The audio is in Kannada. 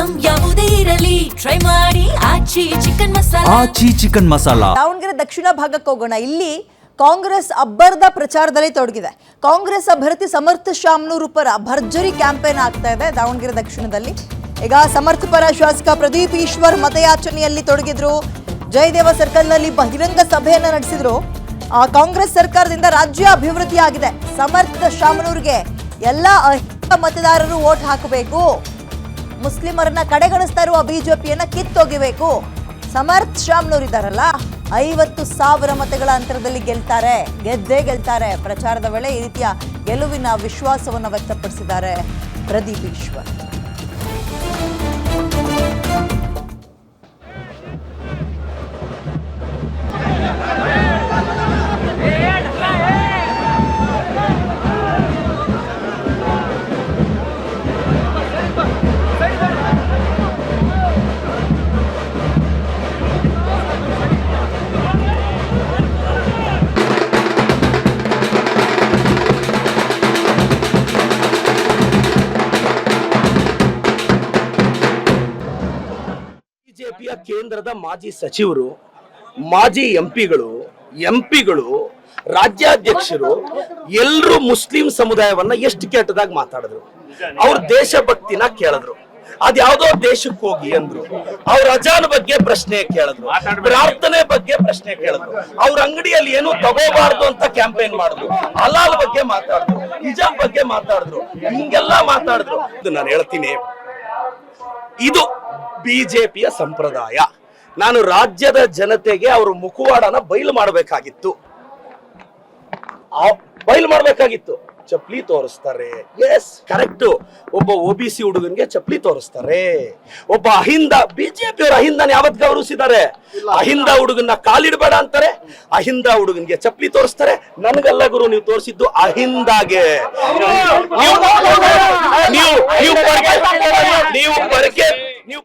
ಐಟಂ ಯಾವುದೇ ಇರಲಿ ಟ್ರೈ ಮಾಡಿ ಆಚಿ ಚಿಕನ್ ಮಸಾಲಾ. ದಾವಣಗೆರೆ ದಕ್ಷಿಣ ಭಾಗಕ್ಕೆ ಹೋಗೋಣ. ಇಲ್ಲಿ ಕಾಂಗ್ರೆಸ್ ಅಬ್ಬರದ ಪ್ರಚಾರದಲ್ಲಿ ತೊಡಗಿದೆ. ಕಾಂಗ್ರೆಸ್ ಅಭ್ಯರ್ಥಿ ಸಮರ್ಥ ಶಾಮನೂರು ಪರ ಭರ್ಜರಿ ಕ್ಯಾಂಪೇನ್ ಆಗ್ತಾ ಇದೆ ದಾವಣಗೆರೆ ದಕ್ಷಿಣದಲ್ಲಿ. ಈಗ ಸಮರ್ಥ ಪರ ಶಾಸಕ ಪ್ರದೀಪ್ ಈಶ್ವರ್ ಮತಯಾಚನೆಯಲ್ಲಿ ತೊಡಗಿದ್ರು. ಜಯದೇವ ಸರ್ಕಲ್ನಲ್ಲಿ ಬಹಿರಂಗ ಸಭೆಯನ್ನು ನಡೆಸಿದ್ರು. ಕಾಂಗ್ರೆಸ್ ಸರ್ಕಾರದಿಂದ ರಾಜ್ಯ ಅಭಿವೃದ್ಧಿ ಆಗಿದೆ. ಸಮರ್ಥ ಶಾಮನೂರ್ಗೆ ಎಲ್ಲ ಮತದಾರರು ವೋಟ್ ಹಾಕಬೇಕು, ಮುಸ್ಲಿಮರನ್ನ ಕಡೆಗಣಿಸ್ತಾ ಇರುವ ಬಿಜೆಪಿಯನ್ನ ಕಿತ್ತೊಗಿಬೇಕು. ಸಮರ್ಥ ಶಾಮನೂರ್ ಇದ್ದಾರಲ್ಲ, 50,000 ಮತಗಳ ಅಂತರದಲ್ಲಿ ಗೆದ್ದೇ ಗೆಲ್ತಾರೆ. ಪ್ರಚಾರದ ವೇಳೆ ಈ ರೀತಿಯ ಗೆಲುವಿನ ವಿಶ್ವಾಸವನ್ನು ವ್ಯಕ್ತಪಡಿಸಿದ್ದಾರೆ ಪ್ರದೀಪ್ ಈಶ್ವರ್. ಬಿಜೆಪಿಯ ಕೇಂದ್ರದ ಮಾಜಿ ಸಚಿವರು, ಮಾಜಿ ಎಂಪಿಗಳು, ರಾಜ್ಯಾಧ್ಯಕ್ಷರು ಎಲ್ಲರೂ ಮುಸ್ಲಿಂ ಸಮುದಾಯವನ್ನ ಎಷ್ಟು ಕೆಟ್ಟದಾಗಿ ಮಾತಾಡಿದ್ರು. ಅವ್ರ ದೇಶಭಕ್ತಿನ ಕೇಳಿದ್ರು. ಅದ್ಯಾವುದೋ ದೇಶಕ್ಕೆ ಹೋಗಿ ಅಂದ್ರು. ಅವ್ರ ಅಜಾನ್ ಬಗ್ಗೆ ಪ್ರಶ್ನೆ ಕೇಳಿದ್ರು, ಪ್ರಾರ್ಥನೆ ಬಗ್ಗೆ ಪ್ರಶ್ನೆ ಕೇಳಿದ್ರು. ಅವ್ರ ಅಂಗಡಿಯಲ್ಲಿ ಏನು ತಗೋಬಾರ್ದು ಅಂತ ಕ್ಯಾಂಪೇನ್ ಮಾಡಿದ್ರು. ಹಲಾಲ್ ಬಗ್ಗೆ ಮಾತಾಡಿದ್ರು, ಹಿಜಾಬ್ ಬಗ್ಗೆ ಮಾತಾಡಿದ್ರು. ಹಿಂಗೆಲ್ಲ ಮಾತಾಡಿದ್ರು. ನಾನು ಹೇಳ್ತೀನಿ, ಇದು ಬಿಜೆಪಿಯ ಸಂಪ್ರದಾಯ. ನಾನು ರಾಜ್ಯದ ಜನತೆಗೆ ಅವ್ರ ಮುಖವಾಡನ ಬಯಲು ಮಾಡಬೇಕಾಗಿತ್ತು. ಚಪ್ಲಿ ತೋರಿಸ್ತಾರೆ, ಎಸ್ ಕರೆಕ್ಟ್. ಒಬ್ಬ OBC ಹುಡುಗನ್ಗೆ ಚಪ್ಲಿ ತೋರಿಸ್ತಾರೆ. ಒಬ್ಬ ಅಹಿಂದ, ಬಿಜೆಪಿ ಅವರು ಅಹಿಂದನ ಯಾವತ್ ಗೌರವಿಸಿದ್ದಾರೆ? ಅಹಿಂದ ಹುಡುಗನ್ನ ಕಾಲಿಡಬೇಡ ಅಂತಾರೆ, ಅಹಿಂದ ಹುಡುಗನ್ಗೆ ಚಪ್ಲಿ ತೋರಿಸ್ತಾರೆ. ನನ್ಗಲ್ಲ ಗುರು, ನೀವು ತೋರಿಸಿದ್ದು ಅಹಿಂದಾಗೆ. ನೀವು ಪೊರಕೆ